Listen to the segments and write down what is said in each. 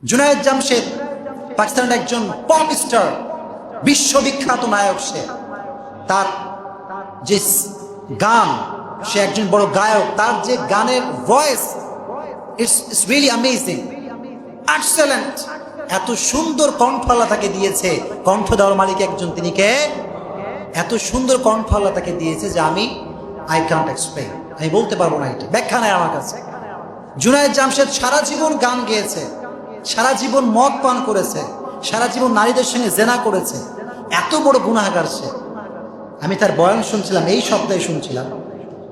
জুনায়েদ জামশেদ পাকিস্তানের একজন pop star, বিশ্ববিখ্যাত নায়ক। সে তার যে গান, সে একজন বড় গায়ক, তার যে গানের voice, it's really amazing, excellent. এত সুন্দর কণ্ঠ আল্লাহ তাকে দিয়েছে। কণ্ঠ দেওয়ার মালিক একজন, তিনি কে? এত সুন্দর কণ্ঠ আল্লাহ তাকে দিয়েছে যে আই কান্ট এক্সপ্লেইন, আমি বলতে পারবো না, এটা ব্যাখ্যা নাই আমার কাছে। জুনায়েদ জামশেদ সারা জীবন গান গেয়েছে, সারা জীবন মদ পান করেছে, সারা জীবন নারীদের সঙ্গে জেনা করেছে। এত বড় গুনাহগার সে। আমি তার বয়ান শুনছিলাম, এই সপ্তাহে শুনছিলাম।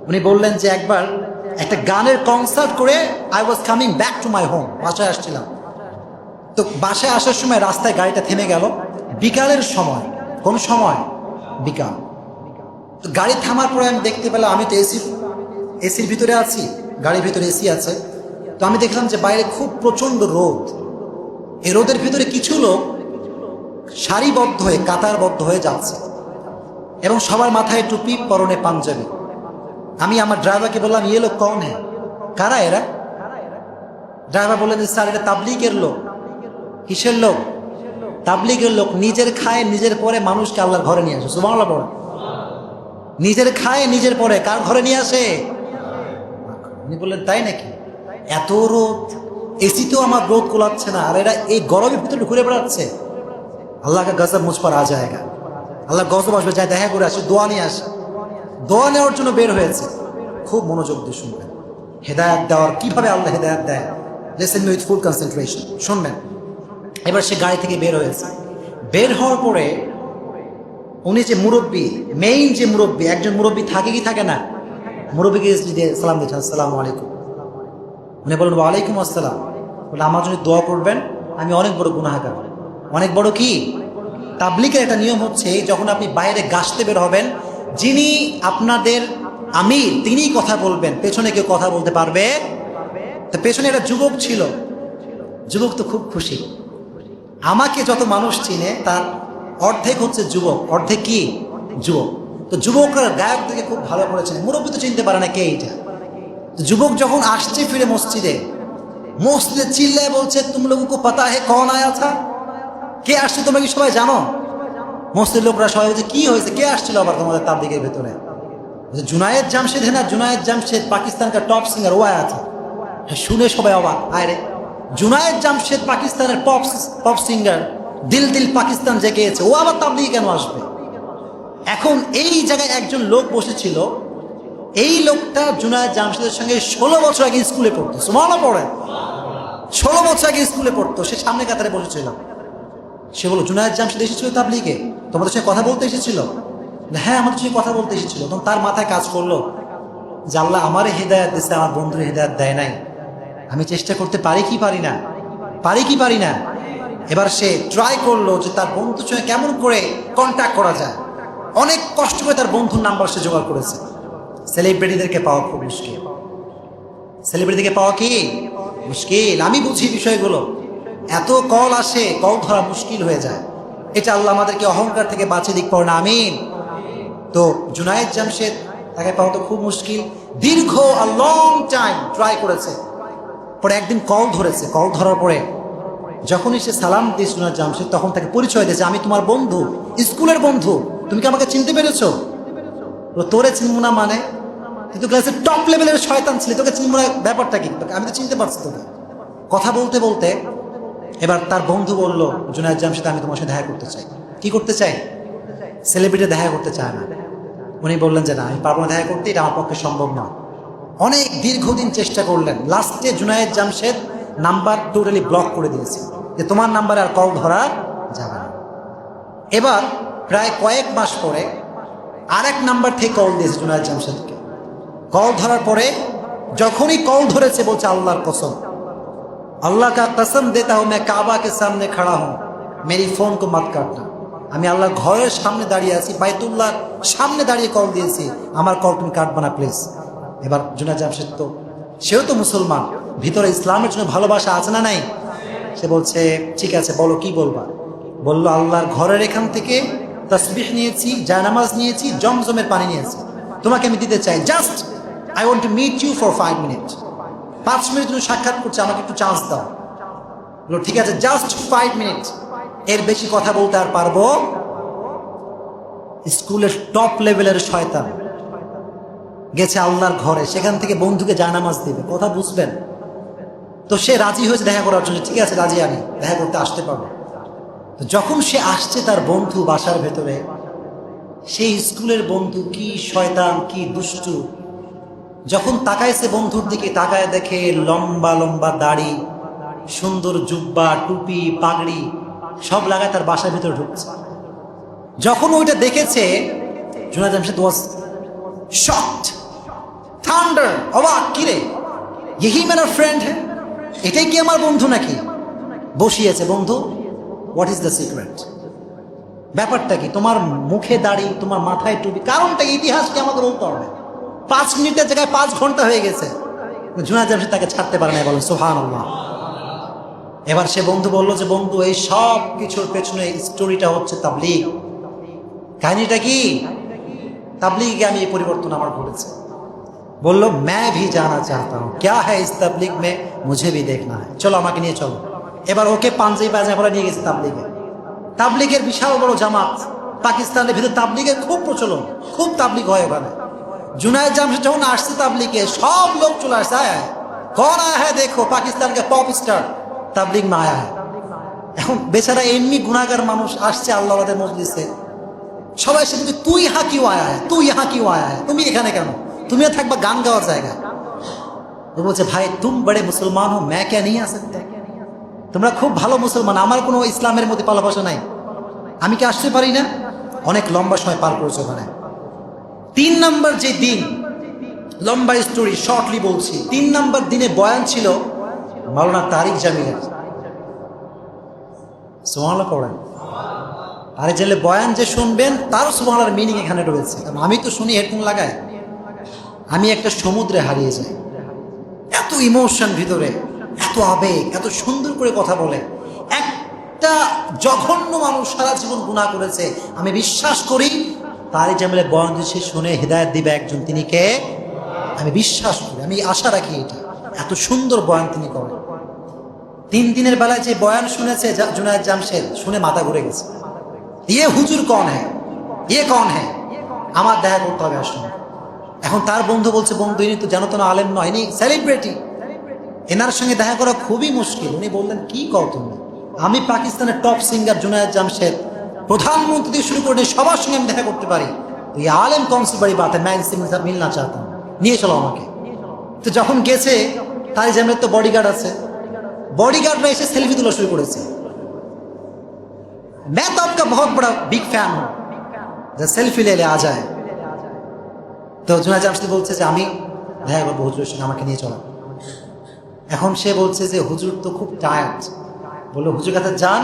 উনি বললেন যে একবার একটা গানের কনসার্ট করে I was coming back to my home, বাসায় আসছিলাম। তো বাসায় আসার সময় রাস্তায় গাড়িটা থেমে গেল, বিকালের সময়। কোন সময়? বিকাল। তো গাড়ি থামার পরে আমি দেখতে পেলাম, আমি তো এসির ভিতরে আছি, গাড়ির ভিতরে এসি আছে। তো আমি দেখলাম যে বাইরে খুব প্রচণ্ড রোদ। এই রোদের ভিতরে কিছু লোক সারিবদ্ধ হয়ে, কাতারবদ্ধ হয়ে যাচ্ছে এবং সবার মাথায় টুপি, পরনে পাঞ্জাবি। আমি আমার ড্রাইভারকে বললাম, ইয়ে লোক কৌন হ্যাঁ, কারা এরা? ড্রাইভার বললেন, স্যার এটা তাবলীগের লোক। কিসের লোক? তাবলীগের লোক। নিজের খায়, নিজের পরে মানুষকে আল্লাহর ঘরে নিয়ে আসে। সুবহানাল্লাহ পড়ে। নিজের খায়, নিজের পরে কার ঘরে নিয়ে আসে? উনি বললেন, তাই নাকি? এত রোদ, এসিতেও আমার রোদ কোলাচ্ছে না, আর এরা এই গরমের ভিতরে ঘুরে বেড়াচ্ছে। আল্লাহকে গজব মুঝ পর আ যায়গা, আল্লাহ গজব আসবে, যায় দেখা করে আসে, দোয়া নিয়ে আসে। দোয়া নেওয়ার জন্য বের হয়েছে। খুব মনোযোগ দিয়ে শুনবেন, হেদায়াত দেওয়ার কিভাবে আল্লাহ হেদায়াত দেয়। Listen me with full concentration, শুনবেন। এবার সে গাড়ি থেকে বের হয়েছে। বের হওয়ার পরে উনি যে মুরব্বী, মেইন যে মুরব্বী, একজন মুরব্বী থাকে কি থাকে না? মুরব্বীকে সালাম দিচ্ছেন, আসসালামু আলাইকুম। উনি বললেন, ওয়ালাইকুম আসসালাম। বলে, আমার জন্য দোয়া করবেন, আমি অনেক বড় গুনাহগার। অনেক বড় কি? তাবলীগের একটা নিয়ম হচ্ছে, যখন আপনি বাইরে গাছতে বের হবেন, যিনি আপনাদের আমির তিনিই কথা বলবেন, পেছনে কেউ কথা বলতে পারবে? তো পেছনে একটা যুবক ছিল। যুবক তো খুব খুশি। আমাকে যত মানুষ চিনে তার অর্ধেক হচ্ছে যুবক, অর্ধেক কি? যুবক। তো যুবকরা গায়কদেরকে খুব ভালো করেছেন। মুরব্বী তো চিনতে পারে না কে এইটা। তো যুবক যখন আসছে ফিরে মসজিদে চিল্লায় বলছে, তুম লোগো কো পাতা হে কৌন আয়া থা? কে আসছে তোমরা কি সবাই জানো? মসজিদের লোকরা সবাই বলছে, কি হয়েছে, কে আসছিল আবার তোমাদের তাবলীগের ভেতরে? জুনায়েদ জামশেদ है ना, जुनायद जमशेद पाकिस्तान का टॉप सिंगर, वो आया था। শুনে সবাই অবাক, আরে জুনায়েদ জামশেদ পাকিস্তানের পপ সিঙ্গার, দিল দিল পাকিস্তান যে গেয়েছে, ও আবার তাবলীগে কেন আসবে? এখন এই জায়গায় একজন লোক বসেছিল, এই লোকটা জুনায়েদ জামশেদের সঙ্গে 16 বছর আগে স্কুলে পড়তো। সুবহানাল্লাহ পড়ে। 16 বছর আগে স্কুলে পড়তো। সে সামনে কাতারে বসেছিল। সে বলল, জুনায়েদ জামশেদ এসেছিল তাবলীগে, তোমাদের সঙ্গে কথা বলতে এসেছিল? হ্যাঁ, আমাদের সঙ্গে কথা বলতে এসেছিল। তখন তার মাথায় কাজ করলো যে আল্লাহ আমারে হেদায়েত দিচ্ছে, আমার বন্ধুর হেদায়েত দেয় নাই। আমি চেষ্টা করতে পারি কি পারি না, পারি কি পারি না। এবার সে ট্রাই করলো যে তার বন্ধুর সঙ্গে কেমন করে কন্ট্যাক্ট করা যায়। অনেক কষ্ট করে তার বন্ধুর নাম্বার সে জোগাড় করেছে। সেলিব্রিটিদেরকে পাওয়া খুব মুশকিল। সেলিব্রিটিকে পাওয়া কি মুশকিল। আমি বুঝি বিষয়গুলো। এত কল আসে, কল ধরা মুশকিল হয়ে যায়। এটা আল্লাহ আমাদেরকে অহংকার থেকে বাঁচিয়ে দিক পড়ে না, আমিন। তো জুনায়েদ জামশেদ, তাকে পাওয়া তো খুব মুশকিল। দীর্ঘ লং টাইম ট্রাই করেছে। পরে একদিন কল ধরেছে। কল ধরার পরে যখনই সে সালাম দিয়েছে জুনায়েদ জামশেদ, তখন তাকে পরিচয় দিয়েছে, আমি তোমার বন্ধু, স্কুলের বন্ধু, তুমি কি আমাকে চিনতে পেরেছো? তোরে চিনবো না মানে? কিন্তু ক্লাসের টপ লেভেলের শয়তান ছিলি, তোকে চিনবো না ব্যাপারটা কি? আমি তো চিনতে পারছি তোকে। কথা বলতে বলতে এবার তার বন্ধু বলল, জুনায়েদ জামশেদ, আমি তোমার সাথে দেখা করতে চাই। কি করতে চাই? সেলিব্রিটি দেখা করতে চায় না। উনি বললেন যে না, আমি পারবো না দেখা করতে, এটা আমার পক্ষে সম্ভব নয়। অনেক দীর্ঘদিন চেষ্টা করলেন। লাস্টে Junaid Jamshed number totally block করে দিয়েছে, যে তোমার নাম্বারে আর কল ধরা যাবে না। এবার প্রায় কয়েক মাস পরে আরেক নাম্বার থেকে কল দিয়েছে জুনায়েদ জামশেদকে। কল ধরার পরে যখনই কল ধরেছে বলছে, আল্লাহর কসম, अल्लाह का कसम देता हूं मैं काबा के सामने खड़ा हूं, मेरी फोन को मत काटना। আমি আল্লাহর ঘরের সামনে দাঁড়িয়ে আছি, বাইতুল্লাহর সামনে দাঁড়িয়ে কল দিয়েছি, আমার কল তুমি কাটবা না প্লিজ। এবার জুনায়েদ জামশেদ তো, সেও তো মুসলমান, ভিতরে ইসলামের জন্য ভালোবাসা আছে না নাই? সে বলছে, ঠিক আছে বলো, কি বলবা? বলল, আল্লাহর ঘরের এখান থেকে তাসবিহ নিয়েছি, জায়নামাজ নিয়েছি, জমজমের পানি নিয়েছি, তোমাকে আমি দিতে চাই। Just I want to meet you for 5 minute. 5 minute তুমি সাক্ষাৎ করছে, আমাকে একটু চান্স দাও। বলল ঠিক আছে, জাস্ট 5 মিনিট, এর বেশি কথা বলতে আর পারবো? স্কুলের টপ লেভেলের শয়তান গেছে আল্লাহর ঘরে, সেখান থেকে বন্ধুকে জায়নামাজ দিবে, কথা বুঝবেন? তো সে রাজি হয়েছে দেখা করার জন্য, ঠিক আছে রাজি, আমি দেখা করতে আসতে পারবো। তো যখন সে আসছে তার বন্ধু বাসার ভেতরে, সেই স্কুলের বন্ধু কি শয়তান, কি দুষ্টু, যখন তাকাইছে বন্ধুর দিকে, তাকায় দেখে লম্বা লম্বা দাড়ি, সুন্দর জুব্বা, টুপি, পাগড়ি সব লাগায় তার বাসার ভিতরে ঢুকছে। যখন ওইটা দেখেছে, Junaid Jamshed was shocked, thunder, অবাক, কিরে यही मेरा फ्रेंड है, এটাই কি আমার বন্ধু নাকি? বসিয়েছে, বন্ধু হোয়াট ইজ দ্য সিক্রেট, ব্যাপারটা কি? তোমার মুখে দাড়ি, তোমার মাথায় টুপি, কারণটা ইতিহাস কি আমাকে বলতে হবে? 5 মিনিটের জায়গায় 5 ঘন্টা হয়ে গেছে। জুনায়েদ জামশেদ তাকে ছাড়তে পারে না, বলেন সুবহানাল্লাহ। এবার সে বন্ধু বলল যে বন্ধু, এই সব কিছুর পেছনে স্টোরিটা হচ্ছে তাবলীগ। কাহিনীটা কি? তাবলীগে আমি এই পরিবর্তন আমার ঘটেছে। বললো मैं भी जाना चाहता हूँ, क्या है इस तबलीग में, मुझे भी देखना है, চলো আমাকে নিয়ে চলো। এবার ওকে পাঞ্জাবি পায়জামা পরে নিয়ে গেছে তাবলীগে। তাবলীগের বিশাল বড় জামাত, পাকিস্তানের ভিতরে তাবলীগের খুব প্রচলন, খুব তাবলীগ হয় ওখানে। জুনায়েদ জামশেদ যখন আসছে তাবলীগে, সব লোক চলে আসছে, আয় कौन आया है देखो, पाकिस्तान के पॉप स्टार তাবলীগ में आया है। এখন বেচারা এমনি গুনাহগার মানুষ আসছে আল্লাহর মজলিসে, সবাই এসে বলছে তুই ইহা কিউ আয়া है, তুই ইহা কিউ আয়া है, তুমি এখানে কেন, তুমিও থাকবা গান গাওয়ার জায়গা। ও বলছে ভাই তুম বড়ে মুসলমান হো, मैं क्या नहीं आ सकता, তোমরা খুব ভালো মুসলমান, আমার কোনো ইসলামের মধ্যে পালাভাষা নাই, আমি কি আসতে পারি না? অনেক লম্বা সময় পার করেছে ওখানে। 3 নম্বর যে দিন, লম্বা স্টোরি শর্টলি বলছি, 3 নম্বর দিনে বয়ান ছিল মাওলানা তারিক জামিলের। সুবহানাল্লাহ পড়েন। তারিক জামিলের বয়ান যে শুনবেন তার সুবহানাল্লাহর মিনিং এখানে রয়েছে। আমি তো শুনি হেডফোন লাগায়, আমি একটা সমুদ্রে হারিয়ে যাই, এত ইমোশন ভিতরে, এত আবেগ, এত সুন্দর করে কথা বলে। একটা জঘন্য মানুষ সারা জীবন গুনাহ করেছে, আমি বিশ্বাস করি তারিক জামিলের বয়ান সে শুনে হেদায়েত দিবে একজন, তিনি কে? আমি বিশ্বাস করি, আমি আশা রাখি এটা, এত সুন্দর বয়ান তিনি করেন। 3 দিনের বেলায় যে বয়ান শুনেছে জুনায়েদ জামশেদ, শুনে মাথা ঘুরে গেছে। ইয়ে হুজুর কন হ্যাঁ, ইয়ে কন হ্যাঁ, আমার দেখা করতে হবে আসলে। এখন তার বন্ধু বলছে বন্ধু ইনি তো জানো তো না আলেম নয়, ইনি সেলিব্রিটি, এনার সঙ্গে দেখা করা খুবই মুশকিল। উনি বললেন কি কও তুমি, আমি পাকিস্তানের টপ সিঙ্গার জুনায়েদ জামশেদ, প্রধানমন্ত্রী থেকে শুরু করে সবার সঙ্গে আমি দেখা করতে পারি, তো এই আলেম কौन सी बड़ी बात है, मैं इनसे मिलना चाहता हूं, নিয়ে চলো আমাকে। তো যখন গেছে, তারিক জামিলের তো বডিগার্ড আছে, বডিগার্ডরা এসে সেলফি তোলা শুরু করেছে। मैं तो आपका बहुत बड़ा बिग फैन हूं, जो सेल्फी ले ले आ जाए। তো জুনায়েদ জামশেদ বলছে যে আমি দেখা করবো হুজুরের সঙ্গে, আমাকে নিয়ে চলো। এখন সে বলছে যে হুজুর তো খুব টায়ার্ড, বললো হুজুর কাছে যান,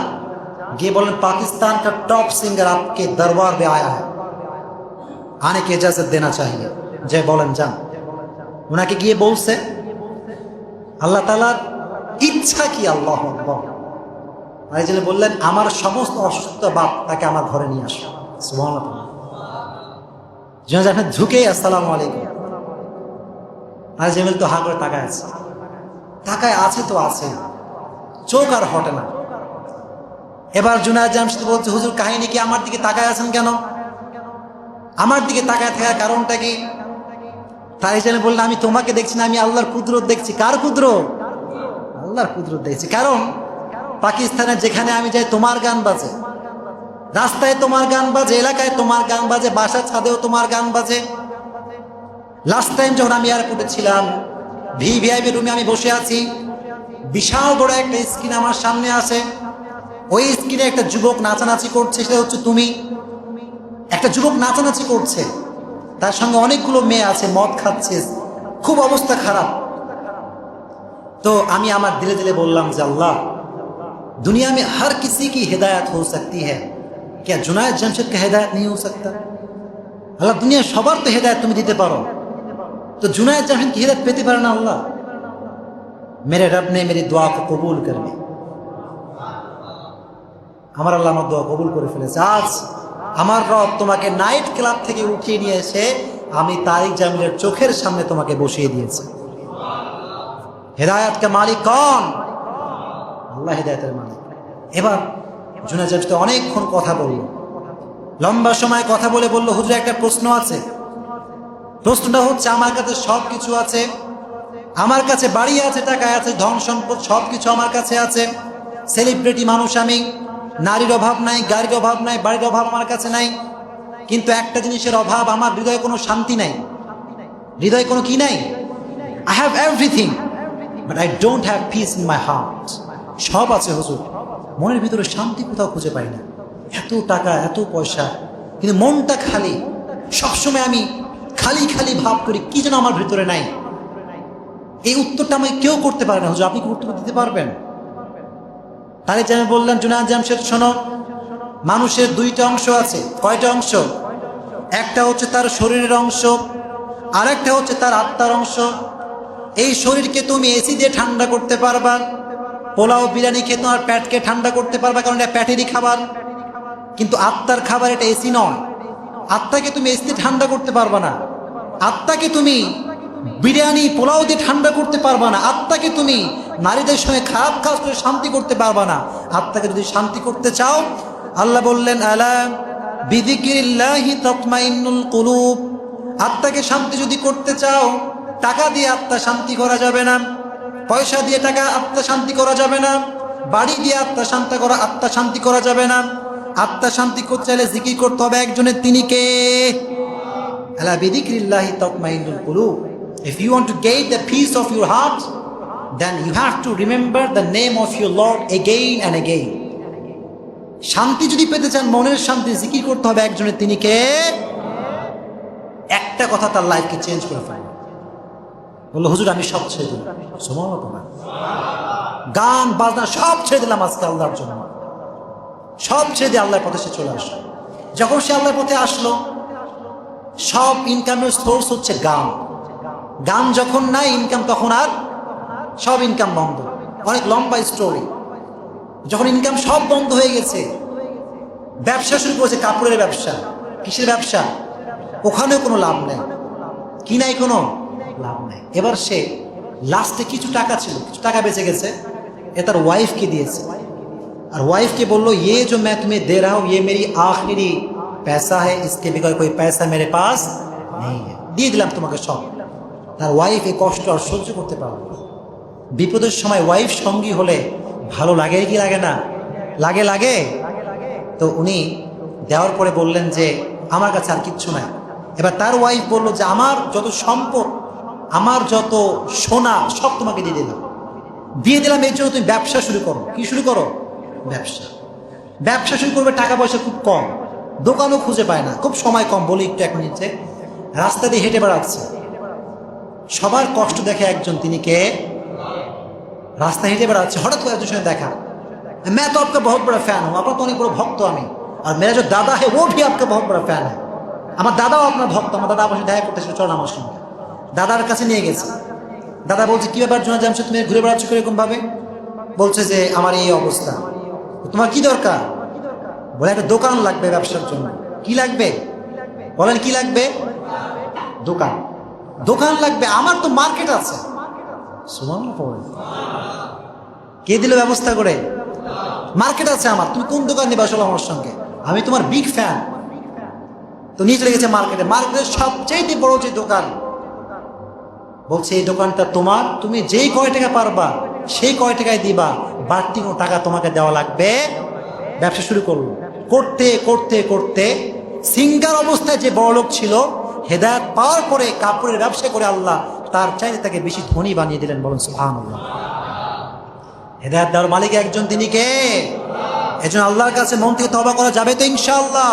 গিয়ে বলেন पाकिस्तान का टॉप सिंगर आपके दरबार में आया है, आने की इजाजत देना चाहिए, যে বলেন যান। ওনাকে গিয়ে বলছে আল্লাহ তাআলার ইচ্ছা কি, আল্লাহু আকবার। আইজলে বললেন আমার সমস্ত অসুস্থ বাপ তাকে আমার ঘরে নিয়ে আসো, সুবহানাল্লাহ। জুনায়েদ জামশেদ ঝুঁকে আসসালামু আলাইকুম। তারিক জামিল তো হা করে তাকায় আছে, তাকায় আছে তো আছে, চোখ আর হটে না। এবার জুনায়েদ জামশেদ বলছে হুজুর কাহিনী কি, আমার দিকে তাকায় আছেন কেন, আমার দিকে তাকায় থাকার কারণটা কি? তারিক জামিল বললেন আমি তোমাকে দেখছি না, আমি আল্লাহর কুদরত দেখছি। কার কুদরত? আল্লাহর কুদরত দেখছি। কারণ পাকিস্তানে যেখানে আমি যাই তোমার গান বাজে, রাস্তায় তোমার গান বাজে, এলাকায় তোমার গান বাজে, বাসার ছাদেও তোমার গান বাজে। লাস্ট টাইম যখন আমি এয়ারপোর্টে ছিলাম, ভিভিআইপি রুমে আমি বসে আছি, বিশাল বড় একটা স্ক্রিন আমার সামনে আসে, ওই স্ক্রিনে একটা যুবক নাচানাচি করছে, সেটা হচ্ছে তুমি। একটা যুবক নাচানাচি করছে, তার সঙ্গে অনেকগুলো মেয়ে আছে, মদ খাচ্ছে, খুব অবস্থা খারাপ। तो আমি আমার দিলে দিলে বললাম যে আল্লাহ, दुनिया में हर किसी की हिदायत हो सकती है, क्या जुनायद जमशेद का हिदायत नहीं हो सकता? अल्लाह दुनिया सबार तो हिदायत तुम दीते पारो, तो जुनायद जमशेद की हिदायत पेते पारो ना अल्लाह। मेरे रब ने मेरी दुआ को कबूल कर ली, আমার আল্লাহ আমার দোয়া কবুল করে ফেলেছে। আজ আমার রব তোমাকে নাইট ক্লাব থেকে উঠিয়ে নিয়ে এসে আমি তারিক জামিলের চোখের সামনে তোমাকে বসিয়ে দিয়েছে। हिदायत का मालिक कौन? আল্লাহ হেদায়েতের মালিক। এবার জুনায়েদ সাহেব অনেকক্ষণ কথা বলল, লম্বা সময় কথা বলে বলল, হুজুর একটা প্রশ্ন আছে। প্রশ্নটা হচ্ছে, আমার কাছে সব কিছু আছে, আমার কাছে বাড়ি আছে, টাকা আছে, ধন সম্পদ সব কিছু আমার কাছে আছে, সেলিব্রিটি মানুষ আমি, নারীর অভাব নাই, গাড়ির অভাব নাই, বাড়ির অভাব আমার কাছে নাই, কিন্তু একটা জিনিসের অভাব, আমার হৃদয়ে কোনো শান্তি নাই। হৃদয়ে কোনো কি নাই? I have everything but I don't have peace in my heart. সব আছে হুজুর, মনের ভিতরে শান্তি কোথাও খুঁজে পাই না। এত টাকা, এত পয়সা, কিন্তু মনটা খালি। সবসময় আমি খালি খালি ভাব করি, কি যেন আমার ভিতরে নাই। এই উত্তরটা আমাকে কেউ করতে পারে না। হুজুর, আপনি কি উত্তর দিতে পারবেন? তাহলে যে আমি বললাম, জুনায়েদ জামশেদ শোনো, মানুষের দুইটা অংশ আছে। কয়টা অংশ? একটা হচ্ছে তার শরীরের অংশ, আর একটা হচ্ছে তার আত্মার অংশ। এই শরীরকে তুমি এসি দিয়ে ঠান্ডা করতে পারবা, পোলাও বিরিয়ানি খেয়ে তোমার পেটকে ঠান্ডা করতে পারবা, কারণ এটা পেটেরই খাবার। কিন্তু আত্মার খাবার এটা এসি নয়। আত্মাকে তুমি এসি দিয়ে ঠান্ডা করতে পারবা না, আত্মাকে তুমি বিরিয়ানি পোলাও দিয়ে ঠান্ডা করতে পারবা না, আত্মাকে তুমি নারীদের সঙ্গে খারাপ কাজ করে শান্তি করতে পারবা না। আত্মাকে যদি শান্তি করতে চাও, আল্লাহ বললেন, আলা বিযিকরিল্লাহি তাতমাইন্নুল কুলুব। আত্মাকে শান্তি যদি করতে চাও, টাকা দিয়ে আত্মা শান্তি করা যাবে না, পয়সা দিয়ে টাকা আত্মা শান্তি করা যাবে না, বাড়ি দিয়ে আত্মা শান্তি করা যাবে না। আত্মা শান্তি করতে চাইলে জিকির করতে হবে একজনের, তিনি কে? আলা বিযিকরিল্লাহি তাতমাইন্নুল কুলুব। If you want to gain the peace of your heart, then you have to remember the name of your Lord again and again. শান্তি যদি পেতে চান, মনের শান্তি, জিকির করতে হবে একজনের, তিনি কে? একটা কথা তার লাইফকে চেঞ্জ করে ফেলে। বললো, হুজুর আমি সব ছেড়ে দিলাম। সুবহানাল্লাহ, গান বাজনা সব ছেড়ে দিলাম আজকে আল্লাহর জন্য। সব ছেড়ে দিয়ে আল্লাহর পথে সে চলে আসলো। যখন সে আল্লাহর পথে আসলো, সব ইনকামের সোর্স হচ্ছে গান। গান যখন নাই ইনকাম, তখন আর সব ইনকাম বন্ধ। অনেক লম্বা স্টোরি। যখন ইনকাম সব বন্ধ হয়ে গেছে, ব্যবসা শুরু করেছে, কাপড়ের ব্যবসা। কিসের ব্যবসা? ওখানেও কোনো লাভ নেই। কি নাই? কোনো লাভ নেই। এবার সে লাস্টে কিছু টাকা ছিল, কিছু টাকা বেঁচে গেছে, এ তার ওয়াইফকে দিয়েছে। আর ওয়াইফকে বললো, ये जो मैं तुम्हें दे रहा हूं ये मेरी आखिरी पैसा है, इसके बगैर कोई पैसा मेरे पास नहीं है। দিয়ে দিলাম তোমাকে সব। তার ওয়াইফ এই কষ্ট আর সহ্য করতে পারল না। বিপদের সময় ওয়াইফ সঙ্গী হলে ভালো লাগে কি লাগে না? লাগে, লাগে। তো উনি দেওয়ার পরে বললেন যে, আমার কাছে আর কিচ্ছু নাই। এবার তার ওয়াইফ বলল যে, আমার যত সম্পদ, আমার যত সোনা সব তোমাকে দিয়ে দিলাম। দিয়ে দিলাম এর জন্য তুমি ব্যবসা শুরু করো। কি শুরু করো? ব্যবসা। ব্যবসা শুরু করবে, টাকা পয়সা খুব কম, দোকানও খুঁজে পায় না, খুব সময় কম। বলি একটু, এক মিনিটে রাস্তা দিয়ে হেঁটে বেড়াচ্ছে, সবার কষ্ট দেখে একজন, তিনি কে? রাস্তা হেঁটে বেড়াচ্ছে, হঠাৎ করে একজনের সঙ্গে দেখা। मैं तो आपका बहुत बड़ा फैन हूँ, আপনার তো অনেক বড় ভক্ত আমি, আর मेरा जो दादा है वो भी आपका बहुत बड़ा फैन है। আমার দাদাও আপনার ভক্ত। আমার দাদা আমার সাথে দেখা করতে এসেছিল, চল আমার সঙ্গে। দাদার কাছে নিয়ে গেছে। দাদা বলছে, কি ব্যাপার জুনায়েদ জামশেদ, তুমি ঘুরে বেড়াচ্ছ এরকম ভাবে? বলছে যে, আমার এই অবস্থা। তোমার কি দরকার? বলে, একটা দোকান লাগবে ব্যবসার জন্য। কি লাগবে? বলেন, কি লাগবে? দোকান। দোকান লাগবে? আমার তো মার্কেট আছে। কে দিল ব্যবস্থা করে? মার্কেট আছে আমার, তুমি কোন দোকান নিবা? আসলে আমার সঙ্গে, আমি তোমার বিগ ফ্যান। তো নিয়ে চলে গেছে মার্কেটে। মার্কেটের সবচেয়ে বড় যে দোকান, বলছে এই দোকানটা তোমার, তুমি যেই কয় টাকা পারবা সেই কয় টাকায় দিবা, বাড়তি কোনো টাকা তোমাকে দেওয়া লাগবে। ব্যবসা শুরু করলো। করতে করতে করতে সিঙ্গার অবস্থায় যে বড়লোক ছিল, হেদায়েত পাওয়ার পরে কাপড়ের ব্যবসা করে আল্লাহ তার চাইতে তাকে বেশি ধনী বানিয়ে দিলেন। বলুন সুবহানাল্লাহ। হেদায়েত দেওয়ার মালিক একজন, তিনি কে? এজন্য আল্লাহর কাছে মন থেকে তওবা করা যাবে তো ইনশাআল্লাহ।